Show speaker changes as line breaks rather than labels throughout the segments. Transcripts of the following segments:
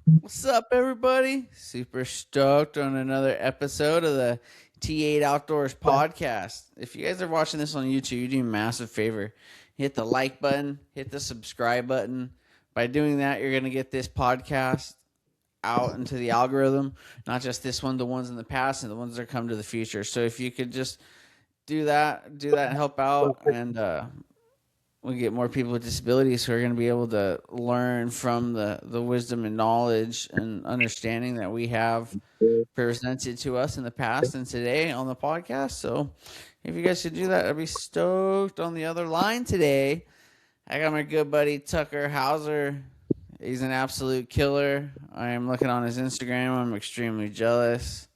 What's up, everybody? Super stoked on another episode of the T8 Outdoors podcast. If you guys are watching this on YouTube, you do me a massive favor. Hit the like button, hit the subscribe button. By doing that, you're going to get this podcast out into the algorithm, not just this one, the ones in the past and the ones that come to the future. So if you could just do that and help out, and we get more people with disabilities who are going to be able to learn from the wisdom and knowledge and understanding that we have presented to us in the past and today on the podcast. So if you guys could do that, I'd be stoked. On the other line today, I got my good buddy Tucker Hauser. He's an absolute killer. I am looking on his Instagram. I'm extremely jealous.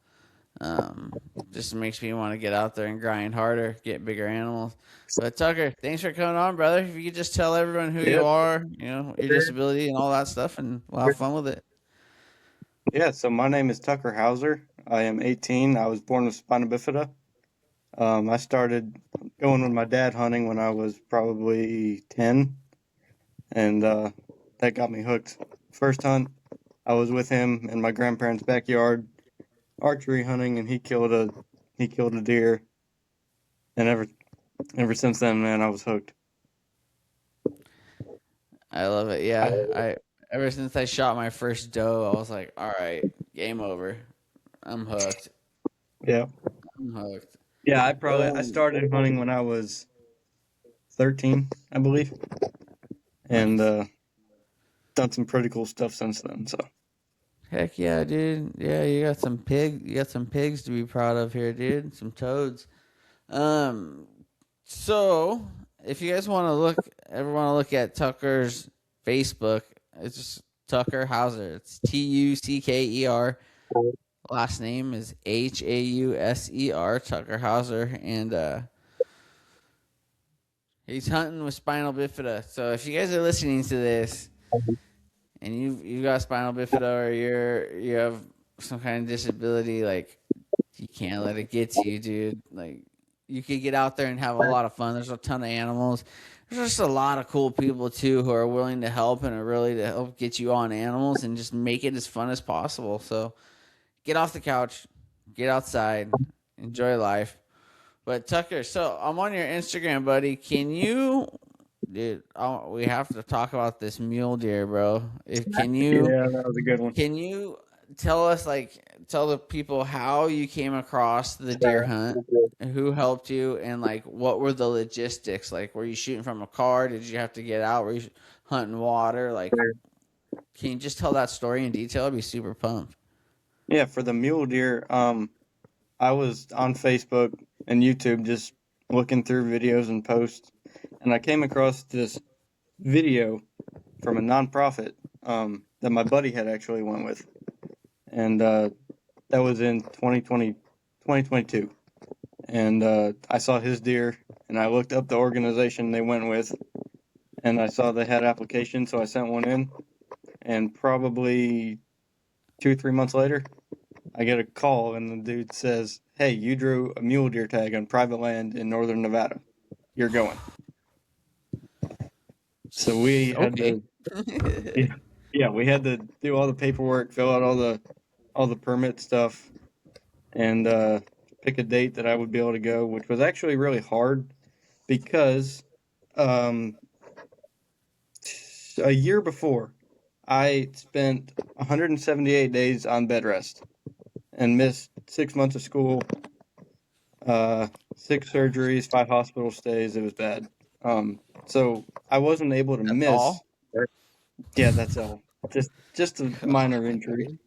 Um, just makes me want to get out there and grind harder, get bigger animals. But Tucker, thanks for coming on, brother. If you could just tell everyone who you
Yeah,
are, your disability and all that stuff, and we'll have fun with it.
yeah. So my name is Tucker Hauser. I am 18. I was born with Spina Bifida. I started going with my dad hunting when I was probably 10, and that got me hooked. First hunt, I was with him in my grandparents' backyard, archery hunting, and he killed a deer, and ever since then, man, I was hooked.
I love it.
I,
Yeah, I ever since I shot my first doe, I was like, all right, game over. I'm hooked.
yeah,
I'm hooked.
yeah. I
Oh,
started hunting when I was 13, I believe, and
nice.
done some pretty cool stuff since then. So.
Heck yeah, dude. Yeah, you got some pigs to be proud of here, dude. Some toads. Um, so if you guys ever want to look at Tucker's Facebook, it's just Tucker Hauser. It's Tucker. Last name is Hauser. Tucker Hauser, and he's hunting with spinal bifida. So if you guys are listening to this and you got spinal bifida or you have some kind of disability, like you can't let it get to you, dude. Like you could get out there and have a lot of fun. There's a ton of animals. There's just a lot of cool people too who are willing to help and are really to help get you on animals and just make it as fun as possible. So get off the couch, get outside, enjoy life. But Tucker, so I'm on your Instagram, buddy. Can you, dude? We have to talk about this mule deer, bro. If
Yeah, that was a good one.
can you tell us, tell the people how you came across the deer hunt, and who helped you, and like what were the logistics? Like, were you shooting from a car? Did you have to get out? Were you hunting water? Like, can you just tell that story in detail? I'd be super pumped.
Yeah, for the mule deer, I was on Facebook and YouTube just looking through videos and posts, and I came across this video from a nonprofit that my buddy had actually went with, and that was in 2022. And I saw his deer, and I looked up the organization they went with, and I saw they had applications, so I sent one in, and probably 2 3 months later, I get a call and the dude says, "Hey, you drew a mule deer tag on private land in northern Nevada. You're going." So we had
Okay.
to, yeah, yeah, we had to do all the paperwork, fill out all the permit stuff, and pick a date that I would be able to go, which was actually really hard because um, a year before, I spent 178 days on bed rest and missed 6 months of school, uh, 6 surgeries, 5 hospital stays. It was bad. So I wasn't able to
That's
miss.
all.
Yeah, that's all. Just a minor injury,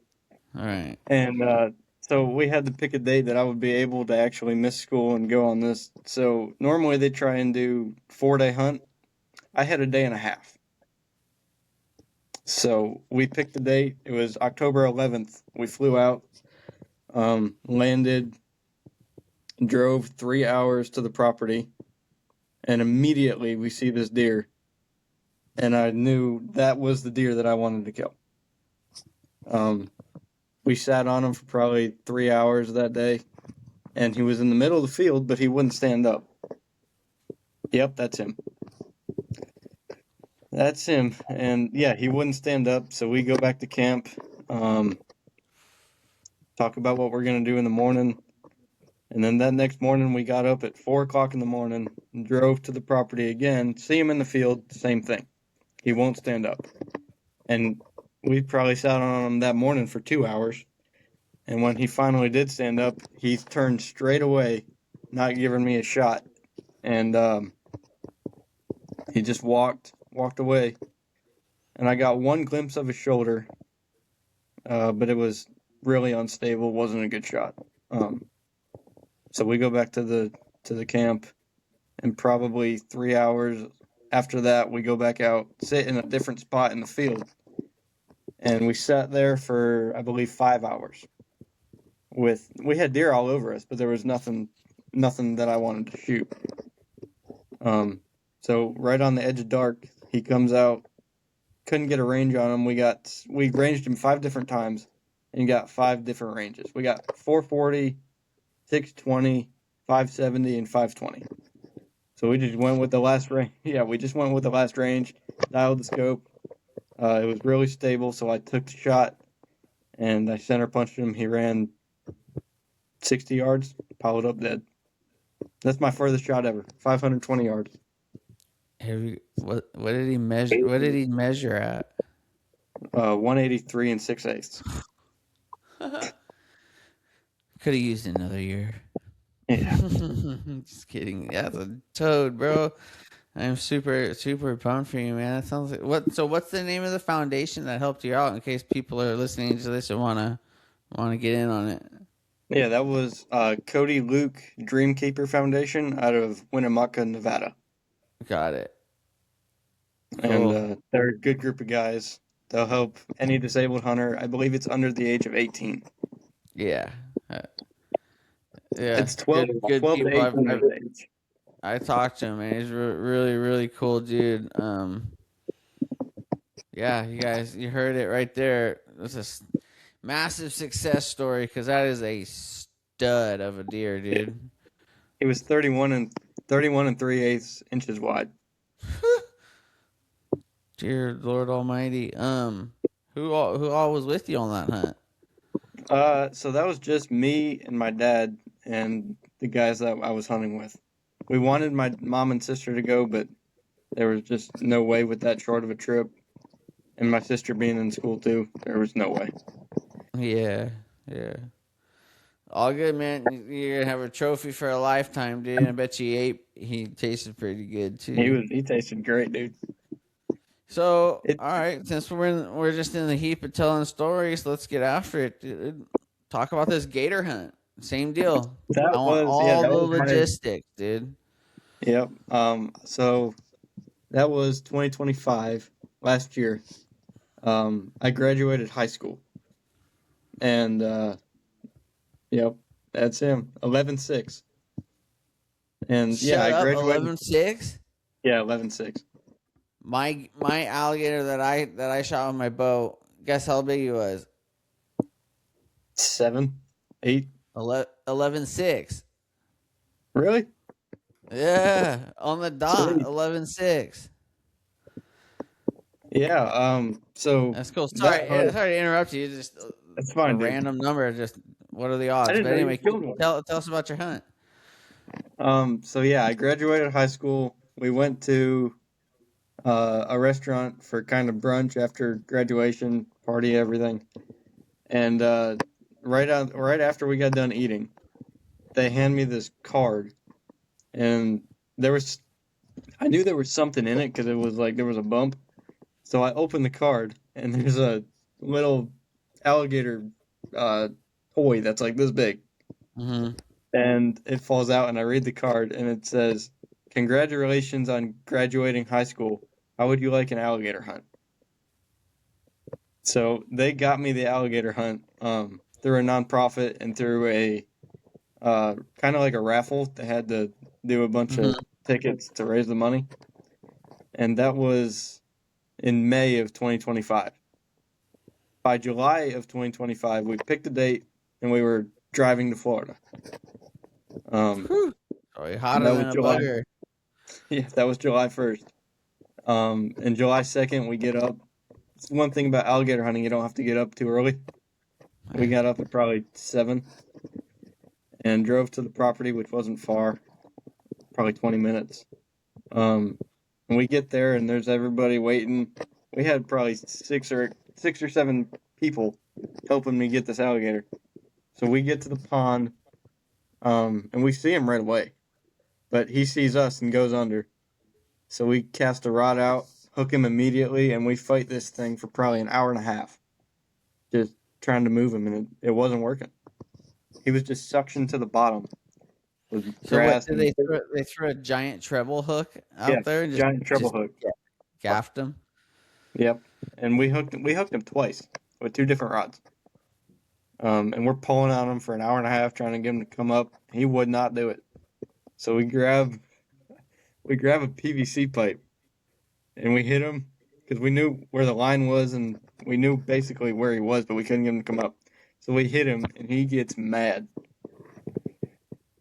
All right.
and so we had to pick a date that I would be able to actually miss school and go on this. So normally they try and do 4 day hunt. I had a day and a half. So we picked the date. It was October 11th. We flew out, landed, drove 3 hours to the property, and immediately we see this deer, and I knew that was the deer that I wanted to kill. Um, we sat on him for probably 3 hours that day, and he was in the middle of the field, but he wouldn't stand up. Yep, that's him. That's him. And yeah, he wouldn't stand up, so we go back to camp. talk about what we're going to do in the morning. And then that next morning, we got up at 4 o'clock in the morning and drove to the property again, see him in the field, same thing. He won't stand up. And we probably sat on him that morning for 2 hours. And when he finally did stand up, he turned straight away, not giving me a shot. And he just walked away. And I got one glimpse of his shoulder, but it was really unstable, wasn't a good shot. So we go back to the camp, and probably 3 hours after that, we go back out, sit in a different spot in the field, and we sat there for, I believe, 5 hours. We had deer all over us, but there was nothing that I wanted to shoot. So right on the edge of dark, he comes out. Couldn't get a range on him. We ranged him 5 different times, and got 5 different ranges. We got 440, 620, 570, and 520. So we just went with the last range. Yeah, we just went with the last range, dialed the scope. It was really stable, so I took the shot, and I center punched him. He ran 60 yards, piled up dead. That's my furthest shot ever, 520 yards.
What did he measure? What did he measure at?
183 and 6/8.
Could have used another year.
Yeah.
Just kidding. That's a toad, bro. I'm super pumped for you, man. That sounds like what? So, what's the name of the foundation that helped you out? In case people are listening to this and wanna get in on it.
Yeah, that was Cody Luke Dreamkeeper Foundation out of Winnemucca, Nevada.
Got it.
Cool. And they're a good group of guys. They'll help any disabled hunter. I believe it's under the age of 18.
Yeah. Yeah.
It's 12
good
to
people.
18 years of age.
I talked to him, man. He's really, really cool dude. Yeah, you guys, you heard it right there. It's a massive success story because that is a stud of a deer, dude.
He was 31 and 3/8 inches wide.
Dear Lord Almighty. Who all was with you on that hunt?
So that was just me and my dad and the guys that I was hunting with. We wanted my mom and sister to go, but there was just no way with that short of a trip. And my sister being in school too, there was no way.
Yeah. All good, man. You're gonna have a trophy for a lifetime, dude. I bet you he tasted pretty good too.
He tasted great, dude.
So, all right, since we're just in the heap of telling stories, let's get after it, dude. Talk about this gator hunt. Same deal. I want all the logistics, dude.
Yep. So that was 2025, last year. I graduated high school. And yep, that's him. 11.6. And I graduated
11.6?
Yeah, 11.6.
My alligator that I shot with my bow, guess how big he was?
7, 8.
11.6.
Really?
Yeah, on the dot, 11.6.
Yeah. So
that's cool. Sorry to interrupt you. Just
that's fine.
Random number. Just what are the odds? But anyway, tell us about your hunt.
So yeah, I graduated high school. We went to a restaurant for kind of brunch after graduation, party, everything. And right after we got done eating, they hand me this card, and I knew there was something in it because it was like there was a bump. So I opened the card, and there's a little alligator toy that's like this big.
Mm-hmm.
And it falls out, and I read the card, and it says, "Congratulations on graduating high school. How would you like an alligator hunt?" So they got me the alligator hunt through a nonprofit and through a kind of like a raffle. They had to do a bunch of tickets to raise the money. And that was in May of 2025. By July of 2025, we picked a date, and we were driving to Florida.
Hotter than a bugger.
Yeah, that was July 1st. And July 2nd, we get up, It's one thing about alligator hunting, you don't have to get up too early. We got up at probably 7 and drove to the property, which wasn't far, probably 20 minutes. And we get there and there's everybody waiting. We had probably six or seven people helping me get this alligator. So we get to the pond, and we see him right away, but he sees us and goes under. So we cast a rod out, hook him immediately, and we fight this thing for probably an hour and a half, just trying to move him, and it wasn't working. He was just suctioned to the bottom with
So what
grass.
did they throw? They threw a giant treble hook out there and
giant treble hook.
gaffed him.
Yep, and we hooked him twice with 2 different rods. And we're pulling on him for an hour and a half, trying to get him to come up. He would not do it. So we grab a PVC pipe, and we hit him because we knew where the line was, and we knew basically where he was, but we couldn't get him to come up. So we hit him, and he gets mad.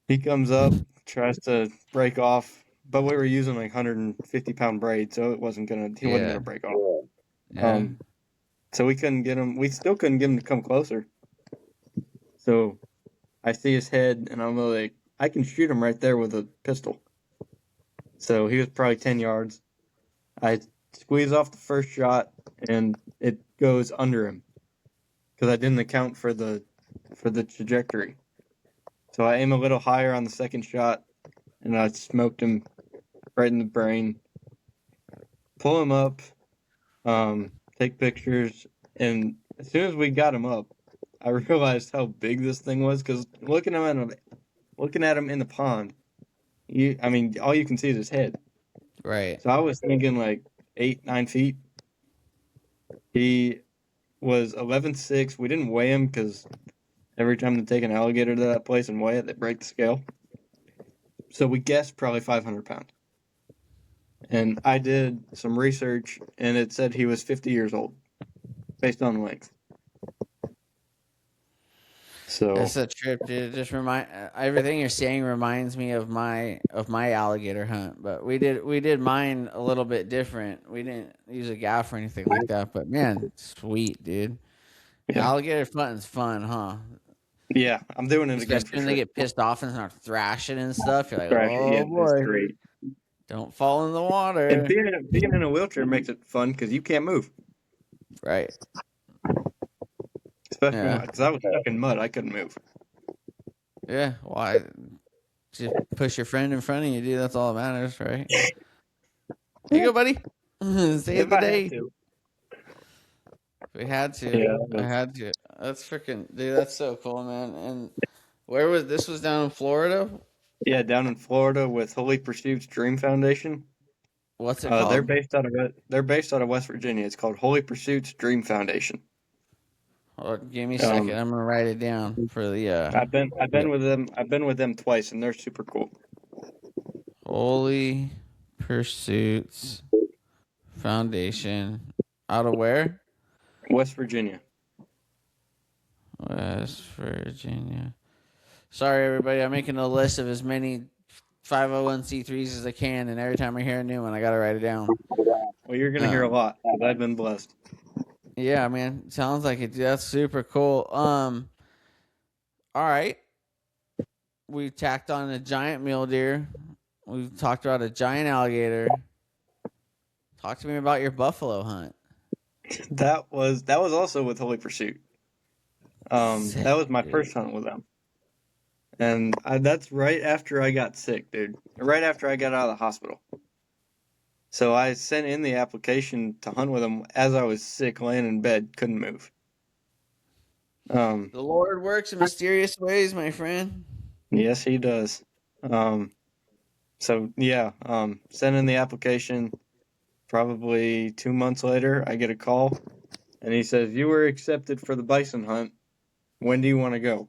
He comes up, tries to break off, but we were using like 150-pound braid, so he wasn't gonna break off.
Yeah.
So we couldn't get him. We still couldn't get him to come closer. So I see his head, and I'm like, I can shoot him right there with a pistol. So he was probably 10 yards. I squeeze off the first shot, and it goes under him because I didn't account for the trajectory. So I aim a little higher on the second shot, and I smoked him right in the brain. Pull him up, take pictures, and as soon as we got him up, I realized how big this thing was because looking at him in the pond, all you can see is his head.
Right.
So I was thinking like 8-9 feet. He was 11.6. We didn't weigh him because every time they take an alligator to that place and weigh it, they break the scale. So we guessed probably 500 pounds. And I did some research, and it said he was 50 years old, based on length. So
That's a trip, dude. Just everything you're saying reminds me of my alligator hunt. But we did mine a little bit different. We didn't use a gaff or anything like that. But man, sweet, dude.
yeah,
Alligator hunting's fun, huh?
yeah, I'm doing it again
Especially
for
when
sure.
they get pissed off and start thrashing and stuff. You're like,
Yeah,
oh
that's
boy,
great.
don't fall in the water.
And being in a wheelchair makes it fun because you can't move.
Right.
Especially because I was stuck in mud, I couldn't move.
Yeah. Why? Just push your friend in front of you, dude. That's all that matters, right? Here you go, buddy. Save the day. We had to.
Yeah,
I had to. That's freaking, dude. That's so cool, man. And where was this? Was down in Florida?
Yeah, down in Florida with Holy Pursuits Dream Foundation.
What's it called?
They're based out of West Virginia. It's called Holy Pursuits Dream Foundation.
Hold on, give me a second. I'm gonna write it down for the.
I've been with them. I've been with them twice, and they're super cool.
Holy Pursuits Foundation. Out of where?
West Virginia.
West Virginia. Sorry, everybody. I'm making a list of as many 501c3s as I can, and every time I hear a new one, I gotta write it down.
Well, you're gonna hear a lot because I've been blessed.
Yeah, man. Sounds like it. That's super cool. All right. We tacked on a giant mule deer. We talked about a giant alligator. Talk to me about your buffalo hunt.
That was also with Holy Pursuit. That was my first hunt with them, and that's right after I got sick, dude. Right after I got out of the hospital. So I sent in the application to hunt with them as I was sick, laying in bed, couldn't move.
The Lord works in mysterious ways, my friend.
Yes, he does. So yeah, sent in the application. Probably 2 months later, I get a call, and he says, "You were accepted for the bison hunt. When do you want to go?"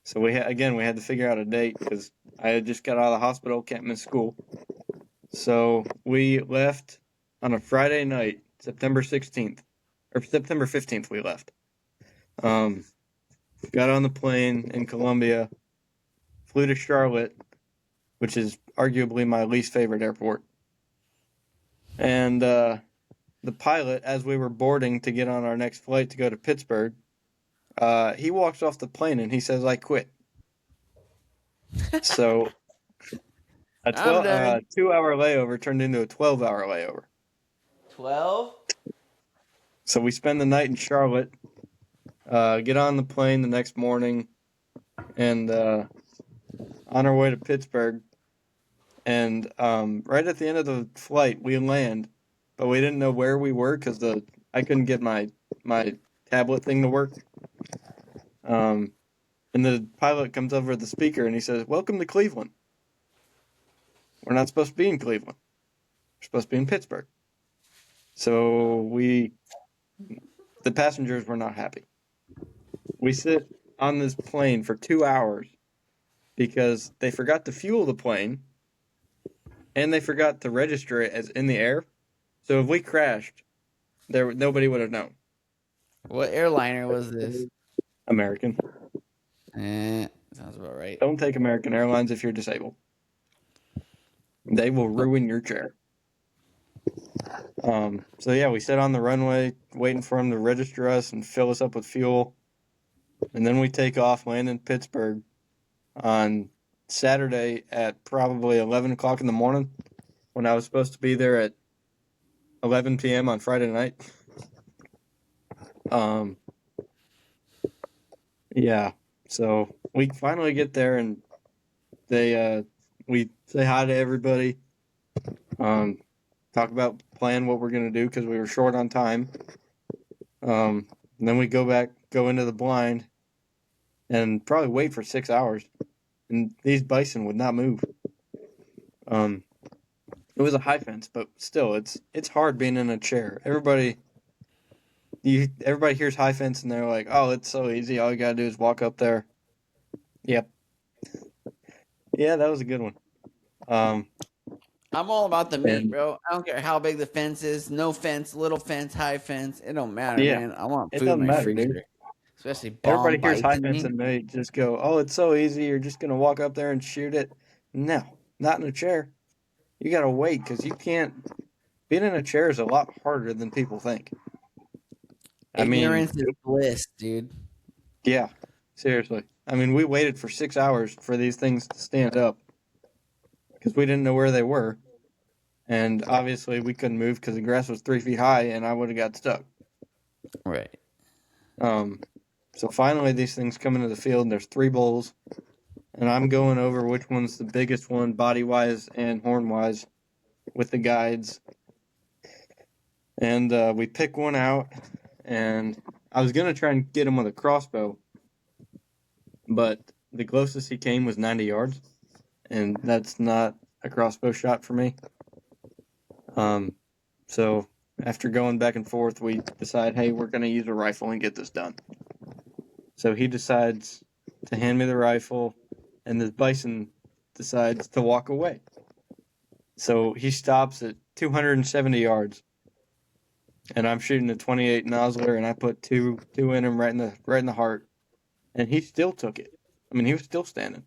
So we had to figure out a date because I had just got out of the hospital, can't miss school. So we left on a Friday night, September 16th, or September 15th. We left. Got on the plane in Columbia, flew to Charlotte, which is arguably my least favorite airport. And the pilot, as we were boarding to get on our next flight to go to Pittsburgh, he walks off the plane and he says, "I quit." So a
I'm done.
2 hour layover turned into a 12-hour layover.
12?
So we spend the night in Charlotte, get on the plane the next morning, and on our way to Pittsburgh. And right at the end of the flight, we land, but we didn't know where we were because I couldn't get my tablet thing to work. And the pilot comes over the speaker and he says, "Welcome to Cleveland. We're not supposed to be in Cleveland. We're supposed to be in Pittsburgh." So the passengers were not happy. We sit on this plane for 2 hours because they forgot to fuel the plane and they forgot to register it as in the air. So if we crashed, nobody would have known.
What airliner was this?
American.
Sounds about right.
Don't take American Airlines if you're disabled. They will ruin your chair. So yeah, we sit on the runway waiting for them to register us and fill us up with fuel. And then we take off, land in Pittsburgh on Saturday at probably 11 o'clock in the morning when I was supposed to be there at 11 p.m. on Friday night. Yeah, so we finally get there and we say hi to everybody, talk about plan what we're going to do because we were short on time. Then we go into the blind and probably wait for 6 hours, and these bison would not move. It was a high fence, but still, it's hard being in a chair. Everybody hears high fence and they're like, "Oh, it's so easy. All you gotta do is walk up there." Yep. Yeah, that was a good one.
I'm all about the meat,
And-
bro. I don't care how big the fence is. No fence, little fence, high fence. It don't matter,
Yeah,
man. I want
it
food in
doesn't
my
matter,
freezer.
dude.
Especially
Everybody
bomb
hears high
bison
fence
meat.
and they just go, "Oh, it's so easy. You're just gonna walk up there and shoot it." No, not in a chair. You gotta wait because you can't. Being in a chair is a lot harder than people think. I mean,
Ignorance is bliss, dude.
yeah, seriously. I mean, we waited for 6 hours for these things to stand up because we didn't know where they were, and obviously we couldn't move because the grass was 3 feet high, and I would have got stuck.
Right.
So finally, these things come into the field, and there's 3 bulls, and I'm going over which one's the biggest one, body wise and horn wise, with the guides. And we pick one out, and I was gonna try and get him with a crossbow, but the closest he came was 90 yards, and that's not a crossbow shot for me. So after going back and forth, we decide, hey, we're gonna use a rifle and get this done. So he decides to hand me the rifle, and the bison decides to walk away. So he stops at 270 yards, and I'm shooting a 28 Nosler, and I put two in him right in the heart, and he still took it. I mean, he was still standing.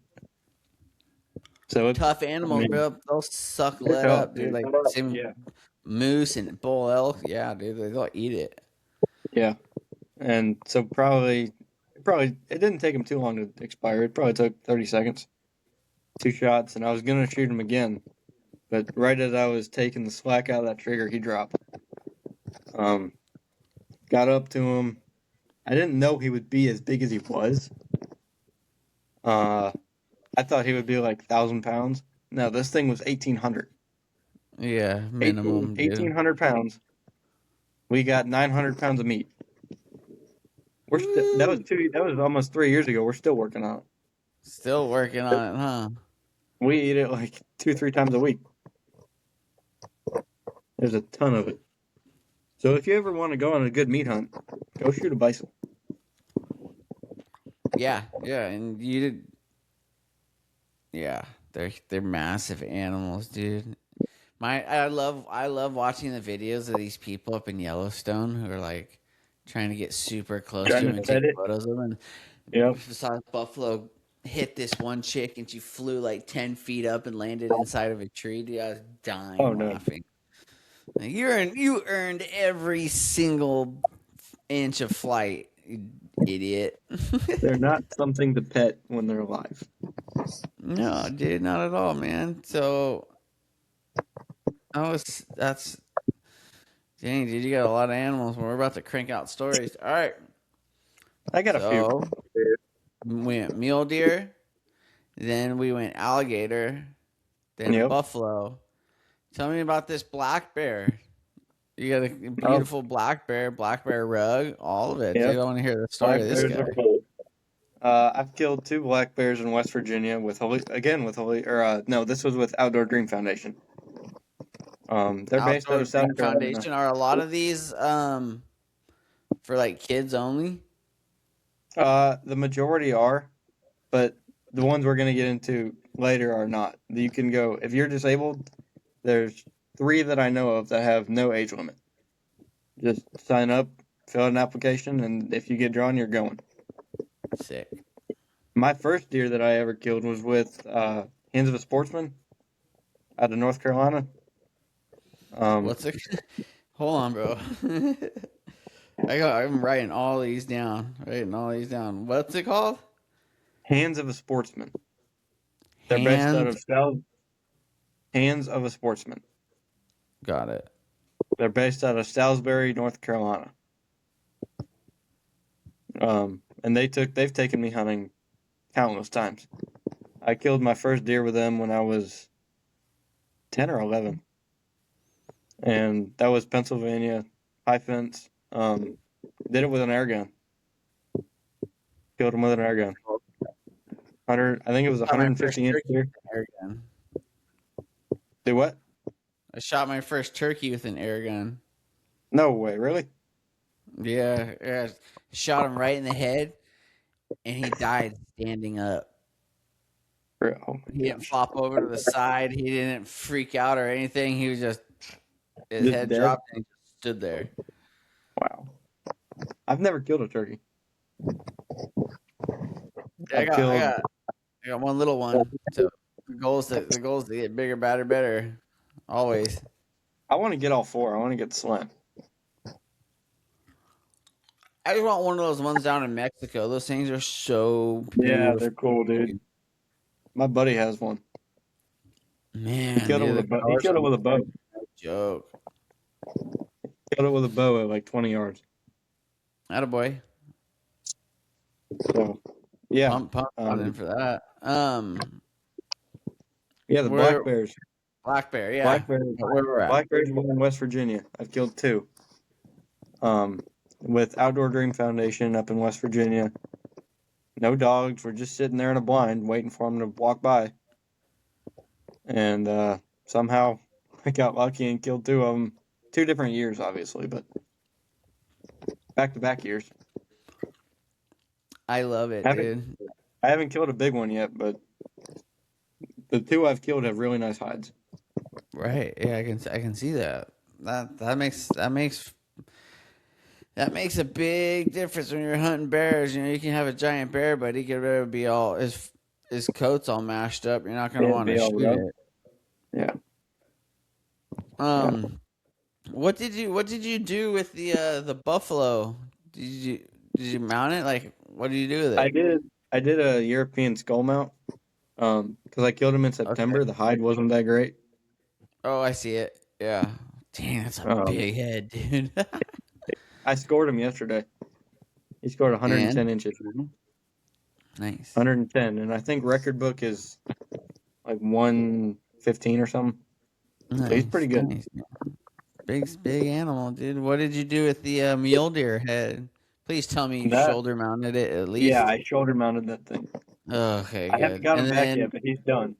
So
Tough animals, bro. They'll suck
they're
lead
tough,
up, dude.
dude.
Like same
Yeah,
moose and bull elk. Yeah, dude. They'll eat it.
yeah. And so probably it didn't take him too long to expire. It probably took 30 seconds. 2 shots, and I was gonna shoot him again, but right as I was taking the slack out of that trigger, he dropped. Got up to him. I didn't know he would be as big as he was. I thought he would be like 1,000 pounds. No, this thing was 1,800.
Yeah, minimum.
1,800 pounds. We got 900 pounds of meat. That was almost 3 years ago. We're still working on it.
Still working on it, huh?
We eat it like 2-3 times a week. There's a ton of it. So if you ever want to go on a good meat hunt, go shoot a bison.
Yeah, and yeah, they're massive animals, dude. I love watching the videos of these people up in Yellowstone who are like trying to get super close to
Trying
him
to
and
set
take
it.
photos of him. And
Yep.
saw a buffalo hit this one chick and she flew like 10 feet up and landed inside of a tree. Dude, I was dying
Oh, no.
laughing. You earned every single inch of flight, you idiot.
They're not something to pet when they're alive.
No, dude, not at all, man. So that's dang, dude, you got a lot of animals. We're about to crank out stories. All right.
I got a few.
So we went mule deer, then we went alligator, then
Yep.
buffalo. Tell me about this black bear. You got a
Oh,
beautiful black bear rug, all of it,
yeah.
dude. I want to hear the story
Black
of this
bears
guy.
are cool. I've killed 2 black bears in West Virginia with no, this was with Outdoor Dream Foundation. They're based out
Outdoor
of South
Dream
Carolina.
Foundation. Are a lot of these for like kids only?
The majority are, but the ones we're gonna get into later are not. You can go if you're disabled. There's 3 that I know of that have no age limit. Just sign up, fill out an application, and if you get drawn, you're going.
Sick.
My first deer that I ever killed was with Hands of a Sportsman out of North Carolina.
What's it? Hold on, bro. I'm writing all these down. What's it called?
Hands of a Sportsman. They're based out of Hands of a Sportsman.
Got it.
They're based out of Salisbury, North Carolina. And they've taken me hunting countless times. I killed my first deer with them when I was 10 or 11. And that was Pennsylvania, high fence. Did it with an air gun. Killed him with an air gun. I think it was 150 inch deer.
Air gun.
Do what?
I shot my first turkey with an air gun.
No way, really?
Yeah. Shot him right in the head, and he died standing up.
Oh
He didn't flop over to the side. He didn't freak out or anything. He was his head
dead?
dropped and he just stood there.
Wow. I've never killed a turkey.
I got one little one. So the goal is to get bigger, badder, better. Always.
I want to get all 4. I want to get slim.
I just want one of those ones down in Mexico. Those things are so beautiful.
Yeah, they're cool, dude. My buddy has one.
Man,
He killed it with a bow.
No joke.
Killed it with a bow at like 20 yards.
Attaboy.
So, yeah.
Pump on in for that.
Yeah, the black bears.
Black bear, yeah.
Black bears.
Where we're at.
Black bears in West Virginia. I've killed 2. With Outdoor Dream Foundation up in West Virginia. No dogs. We're just sitting there in a blind waiting for them to walk by. And somehow I got lucky and killed 2 of them. 2 different years, obviously, but back-to-back years.
I love it, dude.
I haven't killed a big one yet, but the 2 I've killed have really nice hides.
Right. Yeah, I can see that. That makes a big difference when you're hunting bears. You know, you can have a giant bear, but he could be all his coat's all mashed up. You're not gonna want to shoot it.
Yeah.
What did you do with the buffalo? Did you mount it? Like, what did you do with it?
I did a European skull mount. Because I killed him in September. Okay. The hide wasn't that great.
Oh, I see it. Yeah. Dang, that's a big head, dude.
I scored him yesterday. He scored 110 inches.
Nice.
110, and I think record book is like 115 or something. Nice. So he's pretty good.
Nice. Big animal, dude. What did you do with the mule deer head? Please tell me you shoulder mounted it at least.
Yeah, I shoulder mounted that thing.
Okay,
I haven't got him back yet, but he's done.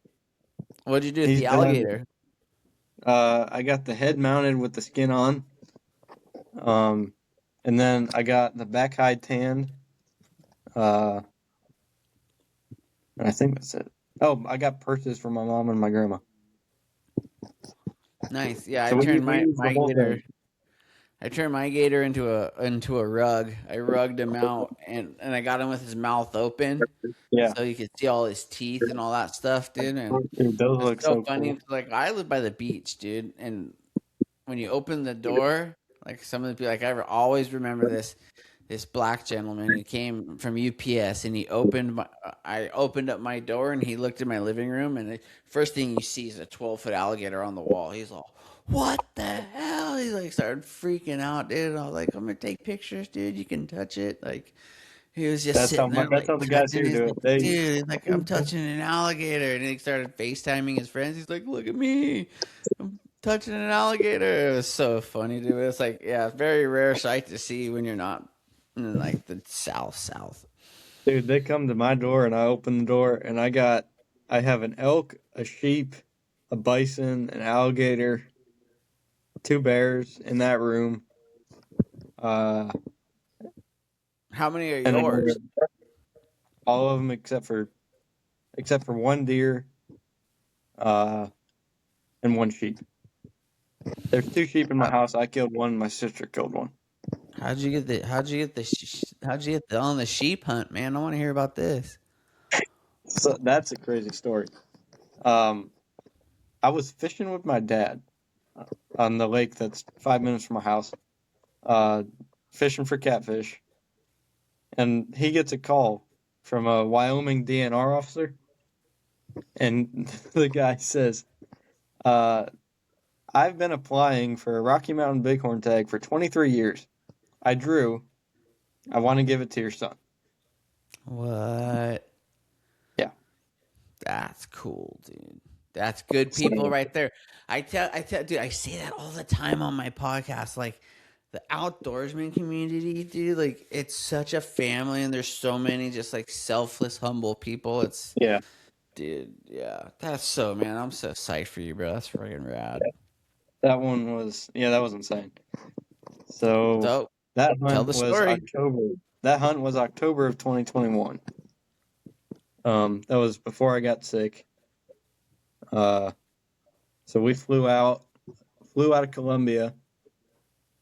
What'd you do with the alligator?
I got the head mounted with the skin on. And then I got the back hide tanned. And I think that's it. Oh, I got purses for my mom and my grandma.
Nice. Yeah, so I turned my gator into a rug. I rugged him out and I got him with his mouth open.
Yeah.
So you could see all his teeth and all that stuff, dude. And
dude, those look so
funny.
cool.
Like, I live by the beach, dude, and when you open the door, like some of the people, like I always remember this black gentleman. He came from UPS, and I opened up my door, and he looked in my living room, and the first thing you see is a 12-foot alligator on the wall. He's all, "What the hell?" He's like started freaking out, dude. I was like, "I'm gonna take pictures, dude. You can touch it." Like he was just sitting there,
that's
like
how the guys
touching
here
his
do it. They
dude. He's like, "I'm touching an alligator," and he started FaceTiming his friends. He's like, "Look at me, I'm touching an alligator." It was so funny, dude. It's like, yeah, very rare sight to see when you're not in like the south.
dude, they come to my door and I open the door and I have an elk, a sheep, a bison, an alligator, two bears in that room, uh,
How many are
and another,
yours?
all of them except for one deer, uh, and one sheep. There's two sheep in my
How,
house. I killed one. My sister killed one.
how'd you get the on the sheep hunt, man? I want to hear about this.
So that's a crazy story. Um, I was fishing with my dad on the lake that's 5 minutes from my house, uh, fishing for catfish, and he gets a call from a Wyoming DNR officer, and the guy says, uh, "I've been applying for a Rocky Mountain Bighorn tag for 23 years. I drew. I want to give it to your son."
What?
Yeah.
That's cool, dude. That's good
So,
people right there. Dude, I say that all the time on my podcast. Like the outdoorsman community, dude, like it's such a family, and there's so many just like selfless, humble people. It's,
yeah,
dude, yeah, that's so, man. I'm so psyched for you, bro. That's freaking rad.
that was insane. So
So
that
tell
hunt
the
was
story.
October. That hunt was October of 2021. That was before I got sick. Uh, so we flew out of Columbia.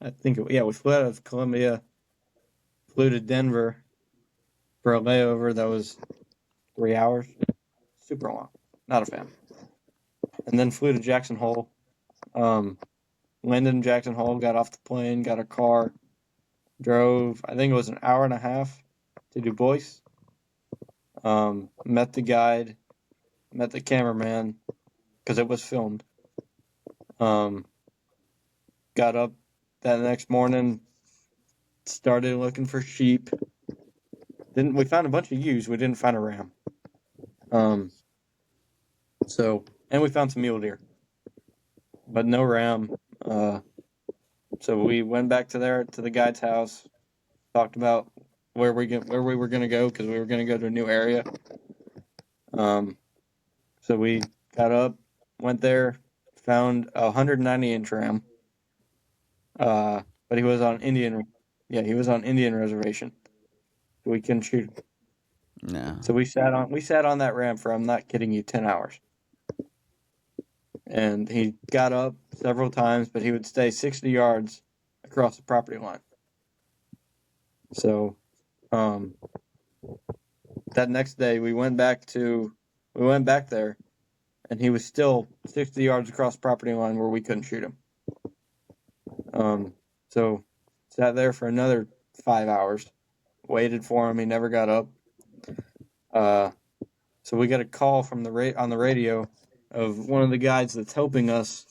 We flew out of Columbia, flew to Denver for a layover that was 3 hours, super long. Not a fan. And then flew to Jackson Hole. Um, Landed in Jackson Hole, got off the plane, got a car, drove. I think it was an hour and a half to Du Bois. Met the guide, met the cameraman because it was filmed. Um, got up that next morning, started looking for sheep. Didn't We found a bunch of ewes? We didn't find a ram. Um, and we found some mule deer, but no ram. So we went back to the guide's house, talked about where we were gonna go because we were gonna go to a new area. So we got up, went there, found a 190-inch ram. But he was on Indian reservation. So we couldn't shoot him.
No.
So we sat on that ram for, I'm not kidding you, 10 hours. And he got up several times, but he would stay 60 yards across the property line. So that next day we went back there, and he was still 60 yards across the property line where we couldn't shoot him. So sat there for another 5 hours, waited for him. He never got up. So we got a call from on the radio of one of the guides that's helping us,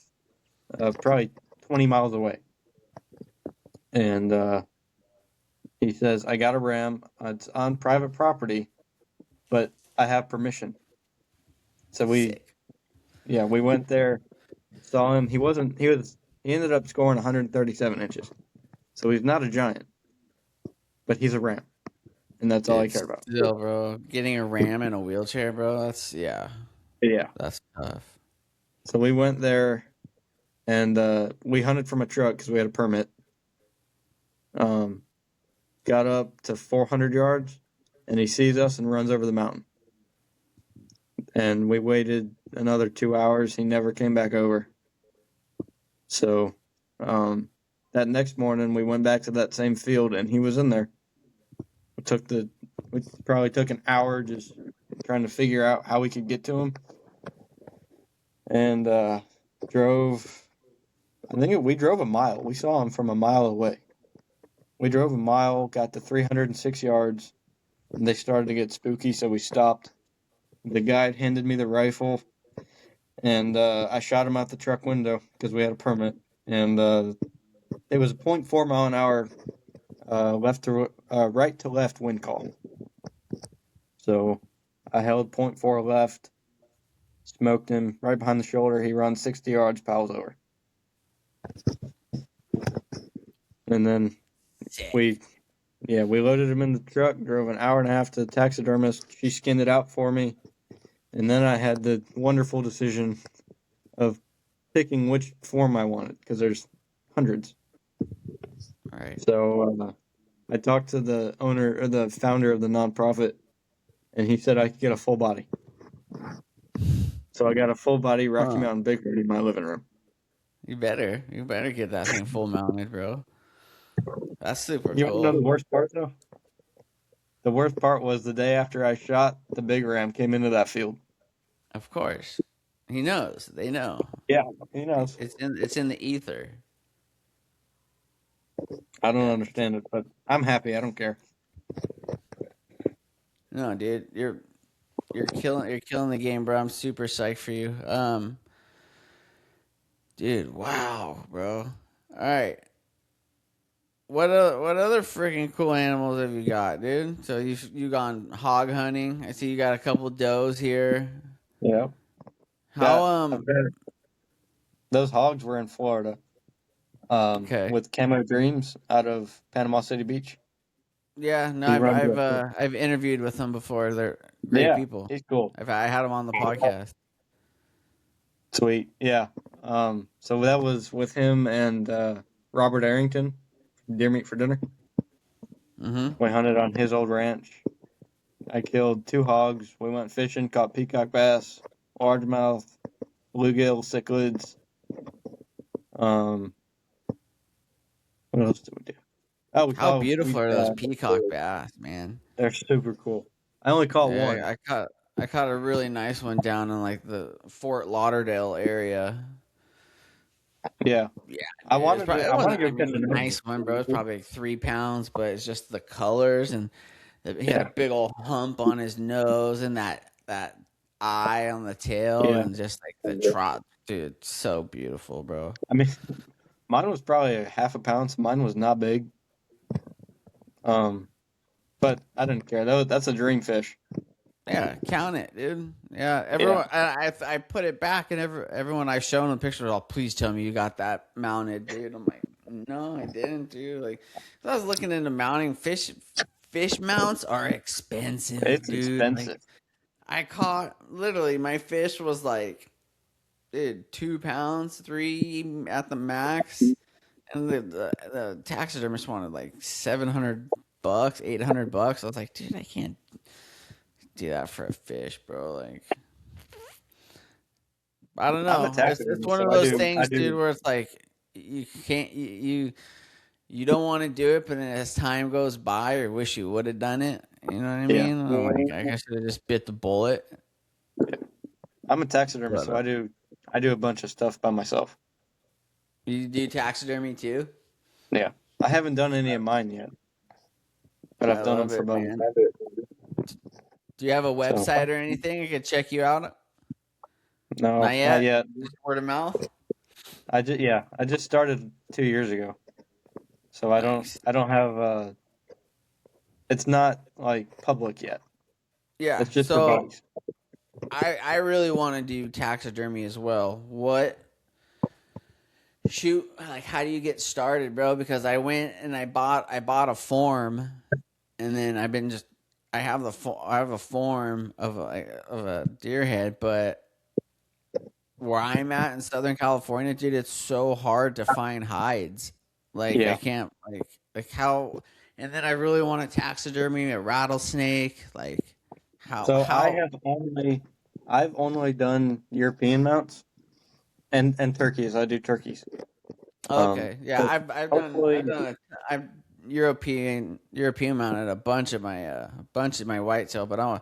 probably 20 miles away, and he says, "I got a ram. It's on private property, but I have permission." So
Sick.
we went there, saw him. He ended up scoring 137 inches. So he's not a giant, but he's a ram, and that's all I
Dude,
care about.
still, bro. Getting a ram in a wheelchair, bro.
Yeah.
That's tough.
So we went there, and we hunted from a truck because we had a permit. Got up to 400 yards, and he sees us and runs over the mountain. And we waited another 2 hours. He never came back over. So that next morning, we went back to that same field, and he was in there. We probably took an hour just trying to figure out how we could get to him, and drove we drove a mile. We saw him from a mile away. We drove a mile, got to 306 yards, and they started to get spooky, so we stopped. The guide handed me the rifle, and I shot him out the truck window because we had a permit. And it was a .4 mile an hour right to left wind call. So I held .4 left, smoked him right behind the shoulder. He runs 60 yards, paddles over. And then we loaded him in the truck, drove an hour and a half to the taxidermist. She skinned it out for me. And then I had the wonderful decision of picking which form I wanted because there's hundreds.
All right.
So I talked to the owner or the founder of the nonprofit, and he said I could get a full body. So I got a full body Rocky Mountain Bighorn in my living room.
You better get that thing full mounted, bro. That's super
You want to
cool.
know the worst part though? The worst part was the day after I shot, the big ram came into that field.
Of course, he knows. They know.
Yeah, he knows.
It's in the ether.
I don't
Yeah.
understand it, but I'm happy. I don't care.
No, dude, you're killing the game, bro. I'm super psyched for you. Dude, wow, bro. All right. What other freaking cool animals have you got, dude? So you gone hog hunting? I see you got a couple does here.
Yeah.
How
Those hogs were in Florida.
Okay.
With Camo Dreams out of Panama City Beach.
Yeah, no,
He runs it.
I've interviewed with them before. They're great people.
He's cool.
I had them on the podcast.
Sweet. Yeah. So that was with him and Robert Arrington, Deer Meat for Dinner.
Mm-hmm.
We hunted on his old ranch. I killed 2 hogs. We went fishing, caught peacock bass, largemouth, bluegill, cichlids. What else did we do? Oh,
How beautiful are those peacock bass, man?
They're super cool. I only caught one.
I caught a really nice one down in like the Fort Lauderdale area.
Yeah.
Yeah,
I want to
go
catch
a
another
nice one, bro. It's probably like 3 pounds, but it's just the colors and he had a big old hump on his nose and that eye on the tail and just like the trot, dude. So beautiful, bro.
I mean, mine was probably a half a pound. So mine was not big. But I didn't care. That's a dream fish.
Yeah, count it, dude. Yeah, everyone. Yeah. I put it back, and everyone I've shown them pictures. Oh, please tell me you got that mounted, dude. I'm like, no, I didn't, dude. Like, I was looking into mounting fish. Fish mounts are expensive,
It's
dude.
expensive.
Like, I caught literally my fish was like, dude, 2 pounds, 3 at the max, and the taxidermist wanted like $700, $800. I was like, dude, I can't do that for a fish, bro. Like, I don't know. It's one of those things, dude, where it's like you can't you don't want to do it, but then as time goes by, or wish you would have done it. You know what I mean? I'm like, I should have just bit the bullet.
I'm a taxidermist, so I do a bunch of stuff by myself.
You do taxidermy too?
Yeah, I haven't done any of mine yet, but I've done them for both.
Do you have a website or anything I could check you out?
No, not yet.
Just word of mouth.
I just started 2 years ago, so I don't have it's not like public yet.
Yeah,
it's just for buddies.
I really want to do taxidermy as well. How do you get started, bro? Because I went and I bought a form, and then I have a form of a deer head, but where I'm at in Southern California, dude, it's so hard to find hides. Like, I can't like how. And then I really want to taxidermy a rattlesnake. Like, how?
So I've only done European mounts and turkeys. I do turkeys.
Okay, yeah, I've done I've European mounted a bunch of my whitetail, but I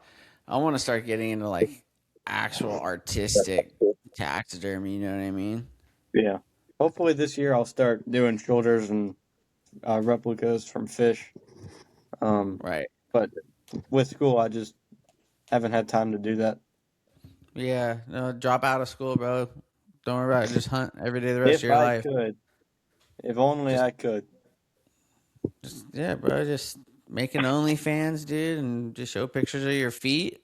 want to start getting into like actual artistic taxidermy. You know what I mean?
Yeah. hopefully this year I'll start doing shoulders and replicas from fish.
Right.
But with school, I just haven't had time to do that.
Yeah. No, drop out of school, bro. Don't worry about it. Just hunt every day the rest of
If
your
I
life.
could, if only
Just,
I could.
just yeah, bro. Just make an OnlyFans, dude, and just show pictures of your feet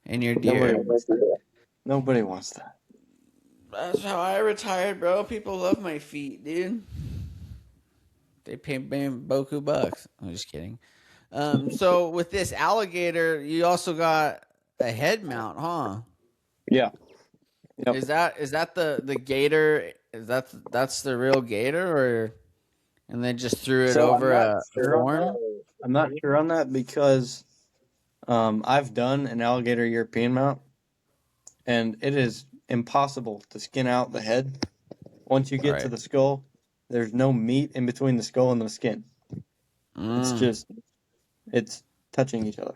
and your
Nobody
deer.
wants that. Nobody wants that.
That's how I retired, bro. People love my feet, dude. They pay me boku bucks. I'm just kidding. So with this alligator, you also got a head mount, huh?
Yeah. Yep.
Is that the gator? That's the real gator, or and they just threw it
So I'm
over
not
a
sure on
form?
that. I'm not sure on that because I've done an alligator European mount, and it is impossible to skin out the head. Once you get to
Right.
the skull, there's no meat in between the skull and the skin. It's
Mm.
just it's touching each other.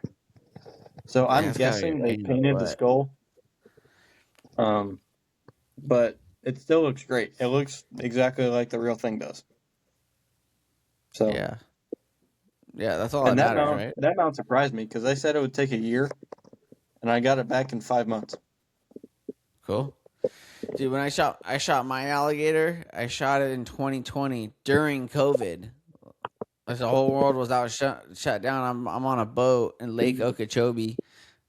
So
Yeah,
I'm
it's gotta be a
guessing they
pain in the
painted the
butt.
skull, um, but it still looks great. It looks exactly like the real thing does. So,
Yeah. Yeah, that's all that
and
matters, right?
that mount surprised me because they said it would take a year, and I got it back in 5 months.
Cool. Dude, when I shot my alligator, I shot it in 2020 during COVID. As the whole world was out shut down, I'm on a boat in Lake Okeechobee,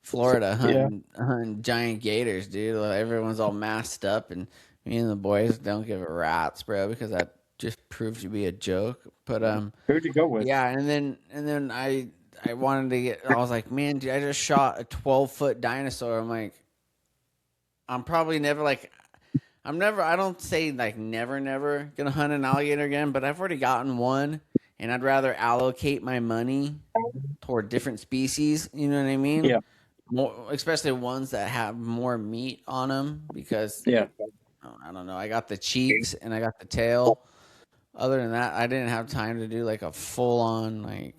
Florida,
Yeah.
hunting giant gators, dude. Like, everyone's all masked up, and me and the boys don't give a rat's, bro, because that just proved to be a joke. But
Who'd you go with?
yeah, and then I wanted to get. I was like, man, dude, I just shot a 12-foot dinosaur. I'm like, I'm probably never like. I'm never. I don't say like never gonna hunt an alligator again, but I've already gotten one, and I'd rather allocate my money toward different species. You know what I mean?
Yeah.
More, especially ones that have more meat on them, because
Yeah.
I don't know. I got the cheeks and I got the tail. Other than that, I didn't have time to do like a full on like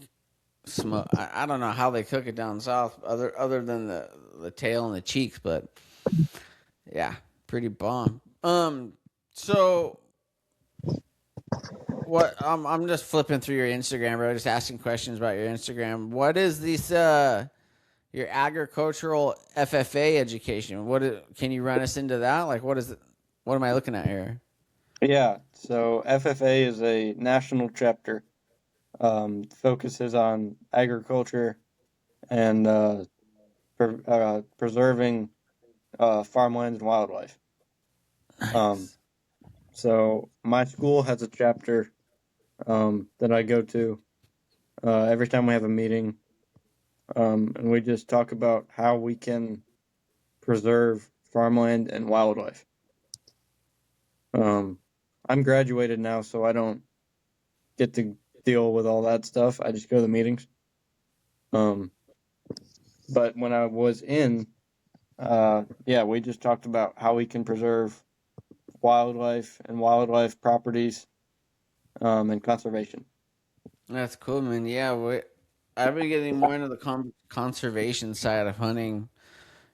smoke. I don't know how they cook it down south, other than the tail and the cheeks, but yeah, pretty bomb. So what? I'm just flipping through your Instagram, bro. Just asking questions about your Instagram. What is this? Your agricultural FFA education. Can you run us into that? Like, what is it? What am I looking at here?
Yeah. So FFA is a national chapter. Focuses on agriculture and preserving farmlands and wildlife. Um,
Nice.
so my school has a chapter that I go to every time we have a meeting, and we just talk about how we can preserve farmland and wildlife. I'm graduated now, so I don't get to deal with all that stuff. I just go to the meetings. But when I was in, yeah, we just talked about how we can preserve wildlife and wildlife properties, and conservation.
That's cool, man. Yeah, I've been getting more into the conservation side of hunting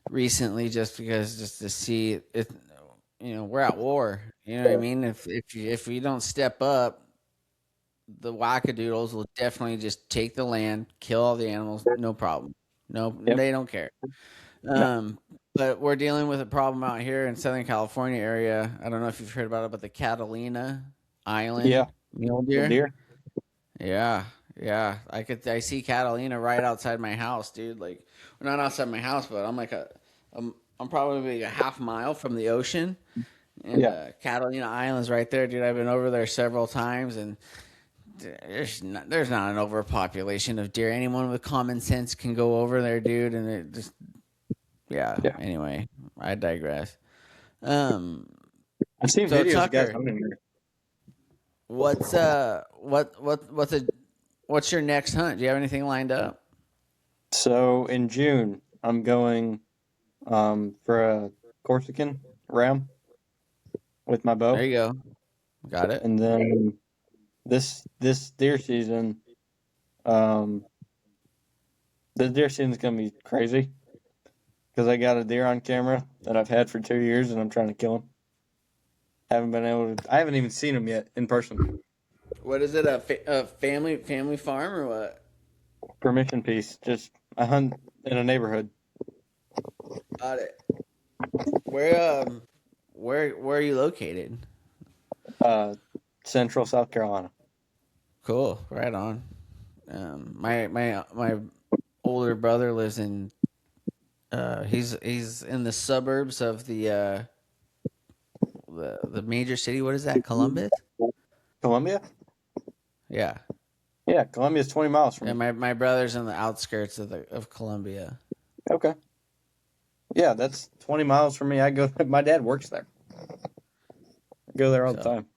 recently, just to see it. We're at war. You know what I mean? If we don't step up, the wackadoodles will definitely just take the land, kill all the animals, no problem. No,
Yep.
they don't care.
No.
Um, but we're dealing with a problem out here in Southern California area. I don't know if you've heard about it, but the Catalina
Yeah.
Island mule
The
deer.
deer.
Yeah, yeah. I see Catalina right outside my house, dude. Like, well, not outside my house, but I'm probably a half mile from the ocean, and
Yeah.
Catalina Island's right there, dude. I've been over there several times, and there's not an overpopulation of deer. Anyone with common sense can go over there, dude. And it just yeah.
Yeah.
Anyway, I digress. Um.
I've seen
So
videos of guys
Tucker,
hunting there.
what's your next hunt? Do you have anything lined up?
So in June, I'm going for a Corsican ram with my
There
bow,
you go. Got it.
and then this deer season, um, the deer season's gonna be crazy because I got a deer on camera that I've had for 2 years, and I'm trying to kill him. Haven't been able to. I haven't even seen them yet in person.
What is it? A family farm or what?
Permission piece. Just a hunt in a neighborhood.
Got it. Where are you located?
Uh, Central South Carolina.
Cool. Right on. My older brother lives in. He's in the suburbs of the major city. What is that? Columbus.
Columbia?
Yeah.
Yeah, Columbia's 20 miles from
Yeah.
me.
My brother's in the outskirts of Columbia.
Okay. Yeah, that's 20 miles from me. I go. My dad works there. I go there all the
So
time.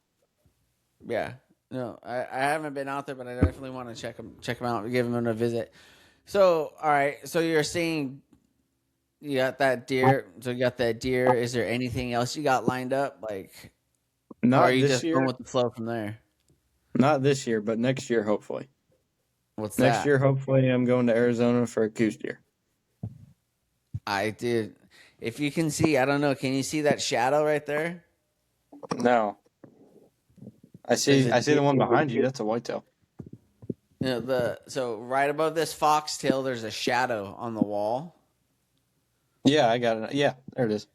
yeah. No, I haven't been out there, but I definitely want to check him out, give him a visit. So all right. So you're saying you got that deer. So you got that deer. Is there anything else you got lined up? Like, or are
Not
you
this
just going
year.
with the flow from there?
Not this year, but next year, hopefully.
What's
Next
that?
year, hopefully, I'm going to Arizona for a goose deer.
I did. If you can see, I don't know. Can you see that shadow right there?
No, I
There's
see.
a
I see
deer.
the one behind you. That's a whitetail.
So right above this foxtail, there's a shadow on the wall.
Yeah, I got it. Yeah, there it is.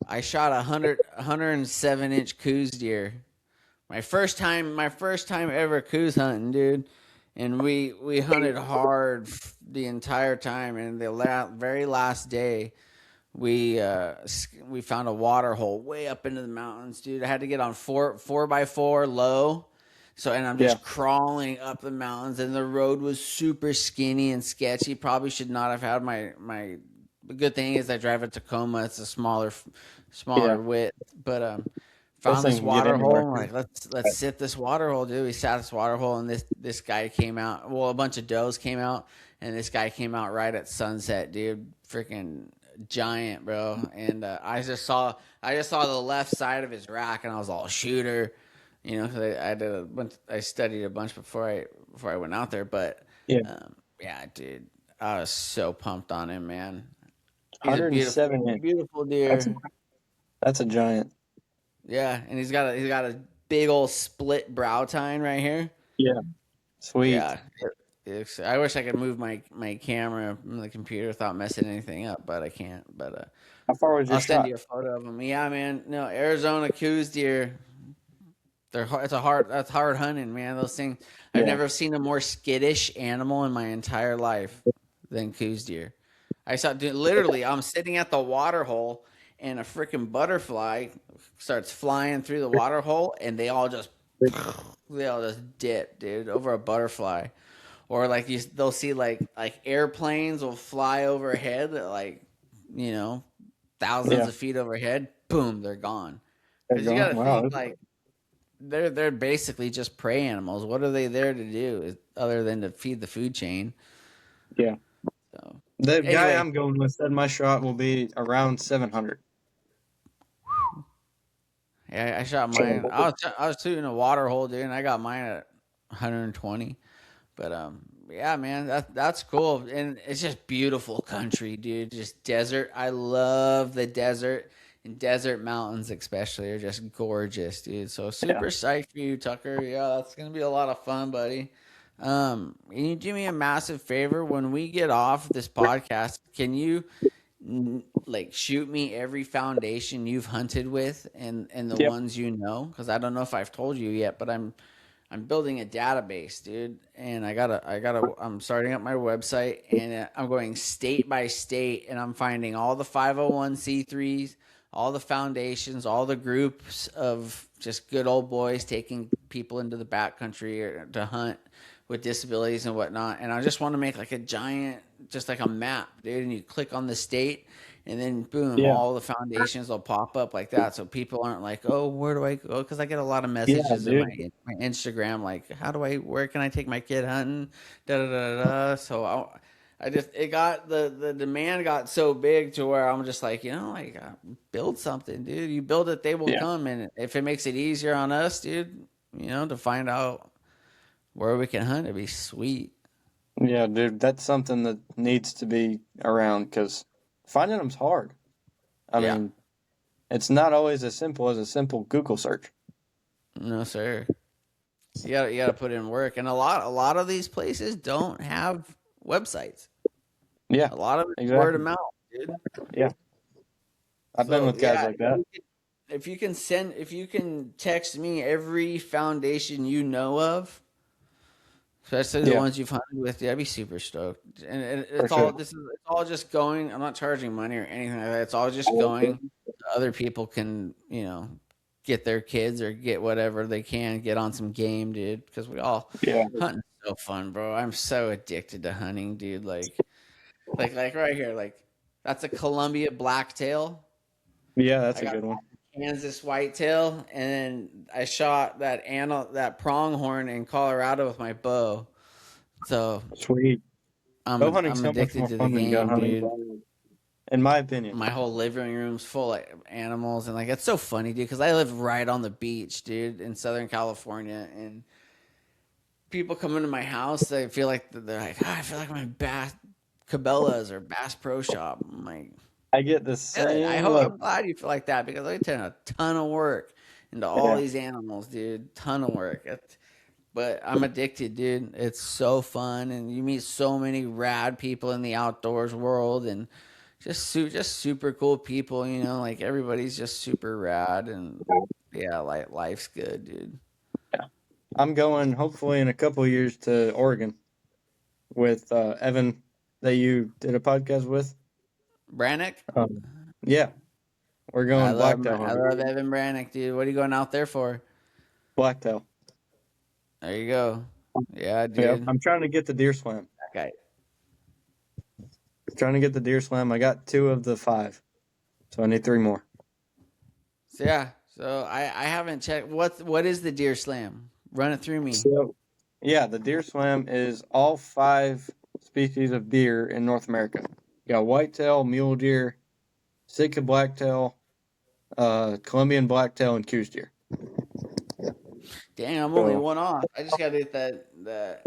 I shot 107 inch coos deer. My first time ever coos hunting, dude. And we hunted hard the entire time. And the very last day, we found a water hole way up into the mountains, dude. I had to get on 4x4 low. So and I'm
Yeah,
just crawling up the mountains, and the road was super skinny and sketchy. Probably should not have had my. The good thing is I drive a Tacoma. It's a smaller
yeah.
width, but
Those
found this
things can get
water
anywhere.
hole. I'm like, let's sit this water hole, dude. We sat this water hole, and this guy came out. Well, a bunch of does came out, and this guy came out right at sunset, dude. Freaking giant, bro. And I just saw the left side of his rack, and I was all shooter, because I studied a bunch before I went out there. But
Yeah,
yeah, dude, I was so pumped on him, man. He's a
107 inch.
beautiful
That's a,
deer.
that's a giant.
Yeah, and he's got a big old split brow tine right here.
Yeah, sweet.
Yeah, I wish I could move my camera from the computer without messing anything up, but I can't. But
How far was your
I'll send
shot?
you a photo of them. Yeah, man. No, Arizona coos deer. That's hard hunting, man. Those things. I've
Yeah,
never seen a more skittish animal in my entire life than coos deer. Literally, I'm sitting at the water hole, and a freaking butterfly starts flying through the water hole, and they all just dip, dude, over a butterfly. Or like they'll see like airplanes will fly overhead, like you know, thousands
yeah.
of feet overhead. Boom, they're gone.
They're
Because you
gone.
got to
Wow.
think like they're basically just prey animals. What are they there to do other than to feed the food chain?
Yeah.
So
The guy
anyway,
I'm going with said my shot will be around 700.
yeah, I shot mine. I was shooting a water hole, dude, and I got mine at 120. But yeah, man, that's cool, and it's just beautiful country, dude. Just desert. I love the desert, and desert mountains especially are just gorgeous, dude. So
Yeah.
super psyched for you, Tucker. Yeah, that's gonna be a lot of fun, buddy. Can you do me a massive favor when we get off this podcast? Can you like shoot me every foundation you've hunted with and the
Yep.
ones you know? Because I don't know if I've told you yet, but I'm building a database, dude, and I'm starting up my website, and I'm going state by state, and I'm finding all the 501c3s, all the foundations, all the groups of just good old boys taking people into the backcountry to hunt with disabilities and whatnot. And I just want to make like a giant, just like a map, dude, and you click on the state, and then boom,
Yeah.
all the foundations will pop up like that. So people aren't like, oh, where do I go? Because I get a lot of
Yeah,
messages in
dude.
my Instagram like, where can I take my kid hunting? Da da da da. Da. So the demand got so big to where I'm just like, build something, dude. You build it, they will
Yeah.
come. And if it makes it easier on us, dude, to find out where we can hunt, it'd be sweet.
Yeah, dude. That's something that needs to be around because finding them's hard. I
Yeah.
mean, It's not always as simple as a simple Google search.
No, sir. You gotta put in work, and a lot of these places don't have websites.
Yeah,
A lot of it's word of
exactly.
mouth, dude.
Yeah, I've been
So
with guys
yeah,
like that.
if you can text me every foundation you know of, especially the
Yeah,
ones you've hunted with, yeah, I'd be super stoked. And
for
it's
sure.
all it's all just going. I'm not charging money or anything like that. It's all just going. Other people can get their kids or get whatever they can get on some game, dude. Because we all
Yeah,
hunting's so fun, bro. I'm so addicted to hunting, dude. Like right here, like that's a Columbia blacktail.
yeah, that's
I
a
got
good one.
Kansas whitetail, and then I shot that pronghorn in Colorado with my bow. So
Sweet. Bow hunting's
I'm
so much
addicted
more
to the
fun than gun
game,
hunting,
dude.
in my opinion.
My whole living room's full of animals, and like it's so funny, dude, because I live right on the beach, dude, in Southern California, and people come into my house, they feel like they're like, I feel like I'm in Bass Cabela's or Bass Pro Shop. I'm like,
I get the
good.
same look.
I'm glad you feel like that because I put in a ton of work into all
Yeah,
these animals, dude. Ton of work. But I'm addicted, dude. It's so fun, and you meet so many rad people in the outdoors world, and just super cool people. Like everybody's just super rad, and yeah, like life's good, dude.
yeah. I'm going hopefully in a couple of years to Oregon with Evan that you did a podcast with.
Brannick,
Yeah, we're going blacktail
I
hunting.
love Evan Brannick, dude. What are you going out there for?
Blacktail.
There you go. Yeah,
Yeah,
dude.
I'm trying to get the deer slam.
Okay.
Trying to get the deer slam. I got 2 of the 5, so I need 3 more.
So yeah. So I haven't checked. What is the deer slam? Run it through me.
So, yeah, the deer slam is all 5 species of deer in North America. You got whitetail, mule deer, Sitka blacktail, Columbian blacktail, and Coues deer.
Dang, I'm only
So,
one off. I just got to get that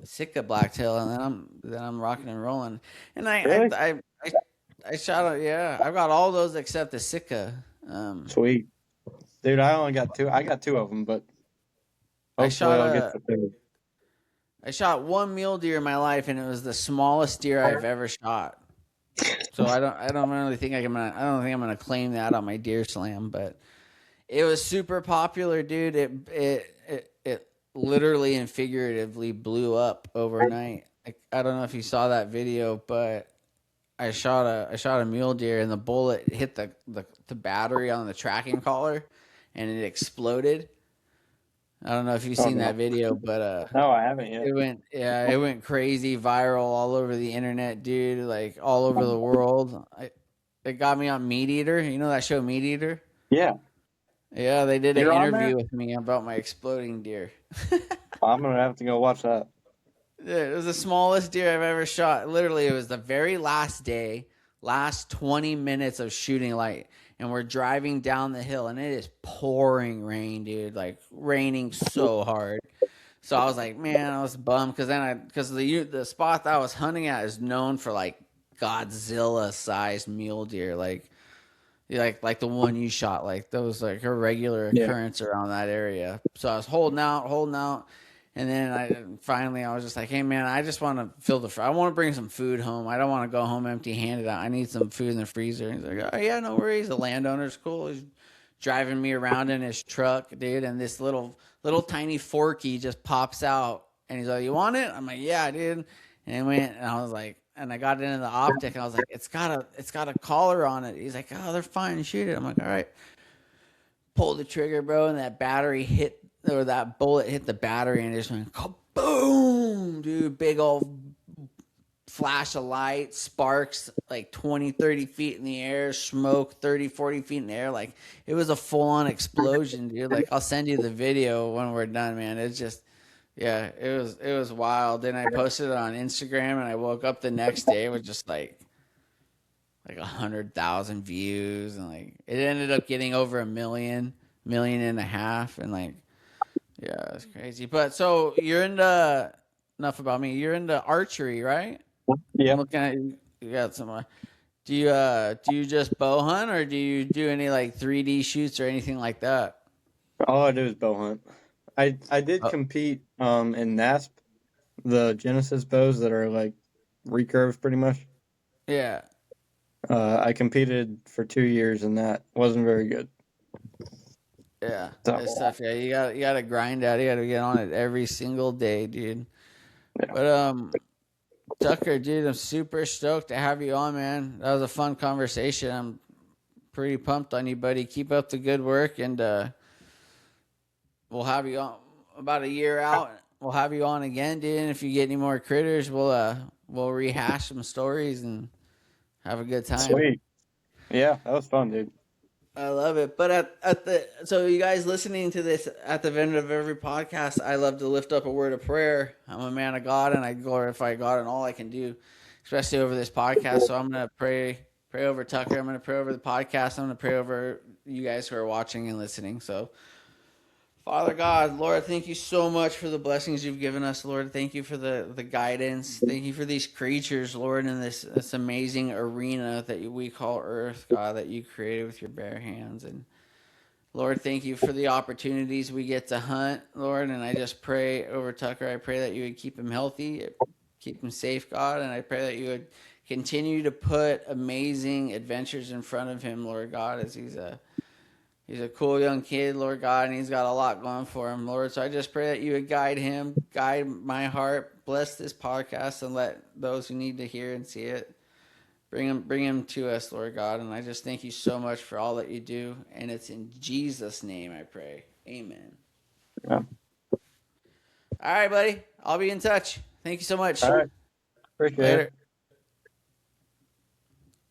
Sitka blacktail, and then I'm rocking and rolling. And
really?
I shot it. Yeah, I've got all those except the Sitka.
Sweet. Dude, I only got 2. I got 2 of them, but
I
hopefully
shot
I'll get
a
the 3rd.
I shot one mule deer in my life, and it was the smallest deer I've ever shot. So I don't really think I don't think I'm gonna claim that on my deer slam, but it was super popular, dude. It literally and figuratively blew up overnight. I don't know if you saw that video, but I shot a mule deer, and the bullet hit the battery on the tracking collar, and it exploded. I don't know if you've
Oh,
seen
no.
that video, but
No, I haven't yet.
it went crazy viral all over the internet, dude. Like all over the world. It got me on Meat Eater. You know that show, Meat Eater?
Yeah.
Yeah, they did an
You're on there?
interview with me about my exploding deer.
I'm going to have to go watch that.
It was the smallest deer I've ever shot. Literally, it was the very last day, last 20 minutes of shooting light. And we're driving down the hill, and it is pouring rain, dude. Like, raining so hard. So I was like, man, I was bummed because the spot that I was hunting at is known for like Godzilla sized mule deer, like the one you shot, like those like a regular
Yeah.
occurrence around that area. So I was holding out, and then I was just like, hey man, I just want to I want to bring some food home. I don't want to go home empty handed. I need some food in the freezer. And he's like, oh yeah, no worries. The landowner's cool. He's driving me around in his truck, dude, and this little tiny forky just pops out, and he's like, you want it? I'm like, yeah, dude. And I went, and I was like, and I got it into the optic, and I was like, it's got a collar on it. He's like, oh, they're fine, shoot it. I'm like, all right. Pulled the trigger, bro, and that bullet hit the battery, and it just went kaboom, dude. Big old flash of light, sparks like 20, 30 feet in the air, smoke 30, 40 feet in the air. Like it was a full on explosion, dude. Like I'll send you the video when we're done, man. It's just, yeah, it was wild. Then I posted it on Instagram, and I woke up the next day with just like 100,000 views, and like it ended up getting over 1.5 million, and like, yeah, it's crazy. But so you're into, enough about me. You're into archery, right? I'm
Yep.
looking at you. You got some. Do you just bow hunt, or do you do any like 3D shoots or anything like that?
All I do is bow hunt. I did
Oh,
compete in NASP, the Genesis bows that are like recurves pretty much.
yeah,
I competed for 2 years and that wasn't very good.
yeah,
So
it's tough. Yeah, you gotta grind out. You gotta get on it every single day, dude.
yeah,
But Tucker, dude, I'm super stoked to have you on, man. That was a fun conversation. I'm pretty pumped on you, buddy. Keep up the good work, and we'll have you on about a year out. We'll have you on again, dude. And if you get any more critters, we'll rehash some stories and have a good time.
sweet. Yeah, that was fun, dude.
I love it. But at the so you guys listening to this at the end of every podcast, I love to lift up a word of prayer. I'm a man of God and I glorify God in all I can do, especially over this podcast. So I'm gonna pray over Tucker. I'm gonna pray over the podcast. I'm gonna pray over you guys who are watching and listening. So Father God, Lord, thank you so much for the blessings you've given us, Lord. Thank you for the guidance. Thank you for these creatures, Lord, in this amazing arena that we call Earth, God, that you created with your bare hands. And Lord, thank you for the opportunities we get to hunt, Lord. And I just pray over Tucker. I pray that you would keep him healthy, keep him safe, God. And I pray that you would continue to put amazing adventures in front of him, Lord God, as he's a cool young kid, Lord God, and he's got a lot going for him, Lord. So I just pray that you would guide him, guide my heart, bless this podcast, and let those who need to hear and see it bring him to us, Lord God. And I just thank you so much for all that you do, and it's in Jesus' name I pray. Amen.
Yeah.
All right, buddy. I'll be in touch. Thank you so much.
All right, appreciate it.
Later.